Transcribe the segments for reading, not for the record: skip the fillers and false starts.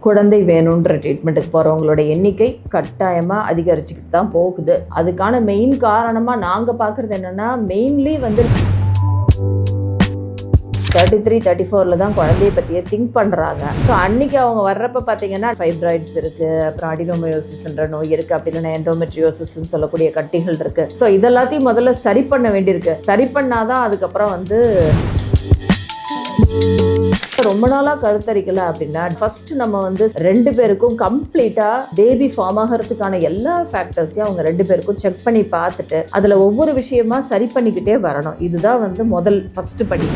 குழந்தை வேணுன்ற ட்ரீட்மெண்ட்டுக்கு போகிறவங்களோட எண்ணிக்கை கட்டாயமாக அதிகரிச்சுக்கிட்டு தான் போகுது. அதுக்கான மெயின் காரணமாக நாங்கள் பார்க்குறது என்னென்னா, மெயின்லி வந்து 33, 34 தான் குழந்தைய பற்றியே திங்க் பண்ணுறாங்க. ஸோ அன்றைக்கி அவங்க வர்றப்ப பார்த்தீங்கன்னா ஃபைப்ராய்ட்ஸ் இருக்குது, அப்புறம் அடினோமயோசிஸ்ன்ற நோய் இருக்குது, அப்படி இல்லைன்னா எண்டோமெட்ரியோசிஸ்ன்னு சொல்லக்கூடிய கட்டிகள் இருக்குது. ஸோ இதெல்லாத்தையும் முதல்ல சரி பண்ண வேண்டியிருக்கு. சரி பண்ணாதான் அதுக்கப்புறம் வந்து ரொம்ப நாளாக கருத்தரிக்கல அப்படின்னா ஃபர்ஸ்ட் நம்ம வந்து 2 பேருக்கும் கம்ப்ளீட்டாக பேபி ஃபார்ம் ஆகிறதுக்கான எல்லா ஃபேக்டர்ஸையும் அவங்க 2 பேருக்கும் செக் பண்ணி பார்த்துட்டு அதில் ஒவ்வொரு விஷயமா சரி பண்ணிக்கிட்டே வரணும். இதுதான் வந்து முதல் ஃபர்ஸ்ட் படி.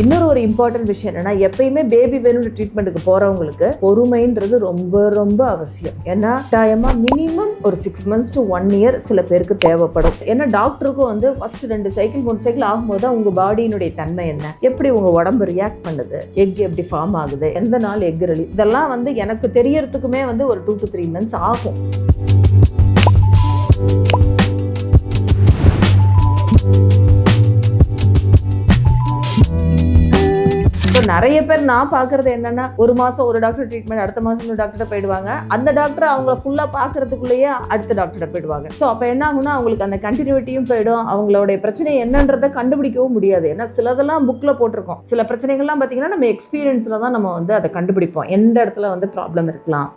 இன்னொரு ஒரு இம்பார்ட்டன்ட் விஷயம் என்னன்னா, எப்பயுமே பேபி வேணும்னு ட்ரீட்மெண்ட்டுக்கு போறவங்களுக்கு பொறுமைன்றது ரொம்ப ரொம்ப அவசியம். ஏன்னா டைமா மினிமம் ஒரு 6 months to 1 year சில பேருக்கு தேவைப்படும். ஏன்னா டாக்டருக்கும் வந்து ஃபர்ஸ்ட் 2 சைக்கிள் 3 சைக்கிள் ஆகும்போது உங்க பாடியினுடைய தன்மை என்ன, எப்படி உங்க உடம்பு ரியாக்ட் பண்ணுது, எக் எப்படி ஃபார்ம் ஆகுது, எந்த நாள் எக் ரிலீஸ், இதெல்லாம் வந்து எனக்கு தெரியறதுக்குமே வந்து ஒரு 2 to 3 months ஆகும். நிறைய பேர் நான் பார்க்கறது என்னன்னா, ஒரு மாசம் ஒரு டாக்டர் ட்ரீட்மெண்ட், அடுத்த மாசம் இன்னொரு டாக்டர் போயிடுவாங்க. அந்த டாக்டர் அவங்கள ஃபுல்லா பார்க்கறதுக்குள்ளேயே அடுத்த டாக்டர் போயிடுவாங்க. ஸோ அப்போ என்ன ஆகும்னா, அவங்களுக்கு அந்த கண்டினியூட்டியும் போயிடும், அவங்களுடைய பிரச்சனை என்னன்றதை கண்டுபிடிக்கவும் முடியாது. ஏன்னா சிலதெல்லாம் புக்ல போட்டிருக்கோம், சில பிரச்சனைகள்லாம் பார்த்தீங்கன்னா நம்ம எக்ஸ்பீரியன்ஸ்ல தான் நம்ம வந்து அதை கண்டுபிடிப்போம், எந்த இடத்துல வந்து ப்ராப்ளம் இருக்கலாம்.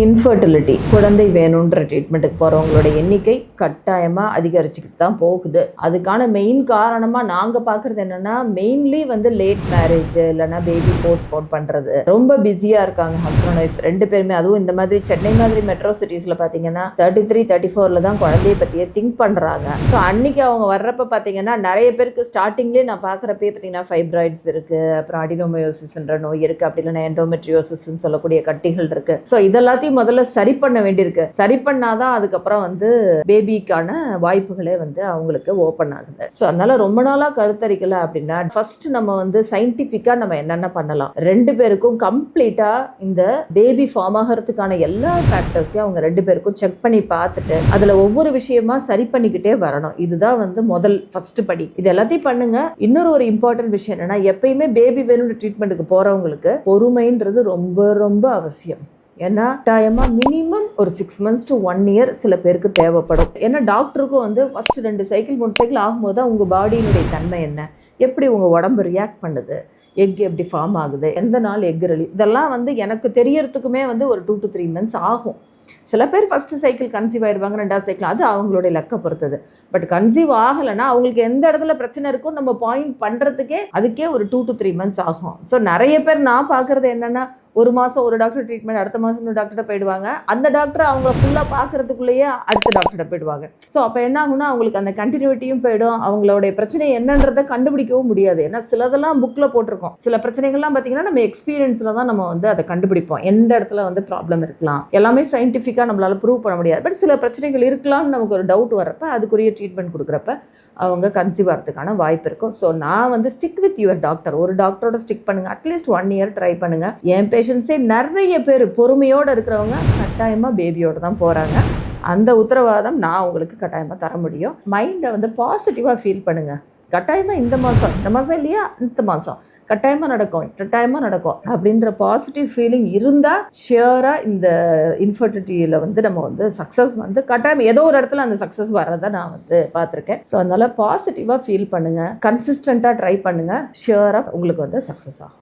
இன்ஃபர்டிலிட்டி, குழந்தை வேணுன்ற ட்ரீட்மெண்ட்டுக்கு போகிறவங்களோட எண்ணிக்கை கட்டாயமாக அதிகரிச்சுக்கிட்டு தான் போகுது. அதுக்கான மெயின் காரணமாக நாங்கள் பார்க்குறது என்னென்னா, மெயின்லி வந்து லேட் மேரேஜ் இல்லைனா பேபி போஸ்ட்போன் பண்ணுறது, ரொம்ப பிஸியாக இருக்காங்க ஹஸ்பண்ட் ஒய்ஃப் 2 பேருமே. அதுவும் இந்த மாதிரி சென்னை மாதிரி மெட்ரோ சிட்டிஸில் பார்த்தீங்கன்னா 33, 34 தான் குழந்தைய பற்றியே திங்க் பண்ணுறாங்க. ஸோ அன்றைக்கி அவங்க வர்றப்ப பார்த்தீங்கன்னா நிறைய பேருக்கு ஸ்டார்டிங்லேயே நான் பார்க்குறப்பே பார்த்தீங்கன்னா ஃபைப்ராய்ட்ஸ் இருக்குது, அப்புறம் அடினோமயோசிஸ்ன்ற நோய் இருக்குது, அப்படி இல்லைன்னா எண்டோமெட்ரியோசிஸ்ன்னு சொல்லக்கூடிய கட்டிகள் இருக்குது. ஸோ இதெல்லாம் முதல்ல சரி பண்ண வேண்டியிருக்கு. சரி பண்ணாதான் அதுக்கப்புறம் வந்து பேபிக்கான வாய்ப்புகளே வந்து அவங்களுக்கு ஓபன் ஆகுது. ஸோ அதனால ரொம்ப நாளா கருத்தரிக்கல அப்படின்னா ஃபர்ஸ்ட் நம்ம வந்து சயின்டிஃபிக்கா நம்ம என்னென்ன பண்ணலாம், 2 பேருக்கும் கம்ப்ளீட்டா இந்த பேபி ஃபார்ம் ஆகிறதுக்கான எல்லா ஃபேக்டர்ஸையும் அவங்க 2 பேருக்கும் செக் பண்ணி பார்த்துட்டு அதுல ஒவ்வொரு விஷயமா சரி பண்ணிக்கிட்டே வரணும். இதுதான் வந்து முதல் ஃபர்ஸ்ட் படி. இது எல்லாத்தையும் பண்ணுங்க. இன்னொரு ஒரு இம்பார்ட்டன்ட் விஷயம் என்னன்னா, எப்பயுமே பேபி வேணும்னு ட்ரீட்மெண்ட்டுக்கு போறவங்களுக்கு பொறுமைன்றது ரொம்ப ரொம்ப அவசியம். ஏன்னா டைமா மினிமம் ஒரு 6 months to 1 year சில பேருக்கு தேவைப்படும். ஏன்னா டாக்டருக்கும் வந்து ஃபர்ஸ்ட் 2 சைக்கிள் 3 சைக்கிள் ஆகும்போது தான் உங்கள் பாடியினுடைய தன்மை என்ன, எப்படி உங்கள் உடம்பு ரியாக்ட் பண்ணுது, எக் எப்படி ஃபார்ம் ஆகுது, எந்த நாள் எக் ரிலீஸ், இதெல்லாம் வந்து எனக்கு தெரியறதுக்குமே வந்து ஒரு 2 to 3 months ஆகும். சில பேர் ஃபர்ஸ்ட் சைக்கிள் கன்சீவ் ஆயிடுவாங்க, 2வது சைக்கிள், அது அவங்களுடைய லக்க பொறுத்தது. பட் கன்சீவ் ஆகலைன்னா அவங்களுக்கு எந்த இடத்துல பிரச்சனை இருக்கும் நம்ம பாயிண்ட் பண்ணுறதுக்கே அதுக்கே ஒரு 2 to 3 months ஆகும். ஸோ நிறைய பேர் நான் பார்க்குறது என்னென்னா, ஒரு மாதம் ஒரு டாக்டர் ட்ரீட்மெண்ட், அடுத்த மாதம் இன்னொரு டாக்டர் போயிடுவாங்க. அந்த டாக்டர் அவங்க ஃபுல்லாக பார்க்குறதுக்குள்ளேயே அடுத்த டாக்டர் போயிடுவாங்க. ஸோ அப்போ என்ன ஆகும்னா, அவங்களுக்கு அந்த கண்டினியூட்டியும் போயிடும், அவங்களுடைய பிரச்சனை என்னன்றதை கண்டுபிடிக்கவும் முடியாது. ஏன்னா சிலதெல்லாம் புக்கில் போட்டிருக்கோம், சில பிரச்சனைகள்லாம் பார்த்தீங்கன்னா நம்ம எக்ஸ்பீரியன்ஸில் தான் நம்ம வந்து அதை கண்டுபிடிப்போம், எந்த இடத்துல வந்து ப்ராப்ளம் இருக்கலாம். எல்லாமே சயின்டிஃபிக்காக நம்மளால ப்ரூவ் பண்ண முடியாது. பட் சில பிரச்சனைகள் இருக்கலாம்னு நமக்கு ஒரு டவுட் வர்றப்ப அதுக்குரிய ட்ரீட்மெண்ட் கொடுக்குறப்ப அவங்க கன்சீவ் ஆகிறதுக்கான வாய்ப்பு இருக்கும். ஸோ நான் வந்து ஸ்டிக் வித் யுவர் டாக்டர், ஒரு டாக்டரோட ஸ்டிக் பண்ணுங்கள், அட்லீஸ்ட் 1 year ட்ரை பண்ணுங்கள். என் பேஷண்ட்ஸே நிறைய பேர் பொறுமையோடு இருக்கிறவங்க கட்டாயமாக பேபியோடு தான் போகிறாங்க. அந்த உத்தரவாதம் நான் உங்களுக்கு கட்டாயமாக தர முடியும். மைண்டை வந்து பாசிட்டிவாக ஃபீல் பண்ணுங்கள். கட்டாயமாக இந்த மாதம் இல்லையா, இந்த மாதம் கட்டாயமாக நடக்கும் அப்படின்ற பாசிட்டிவ் ஃபீலிங் இருந்தால் ஷியராக இந்த இன்ஃபர்டிலிட்டியில் வந்து நம்ம வந்து சக்ஸஸ் வந்து கட்டாயம் ஏதோ ஒரு இடத்துல அந்த சக்ஸஸ் வர்றதை நான் வந்து பார்த்துருக்கேன். ஸோ அதனால் பாசிட்டிவாக ஃபீல் பண்ணுங்கள், கன்சிஸ்டண்ட்டாக ட்ரை பண்ணுங்கள், ஷியராக உங்களுக்கு வந்து சக்ஸஸ் ஆகும்.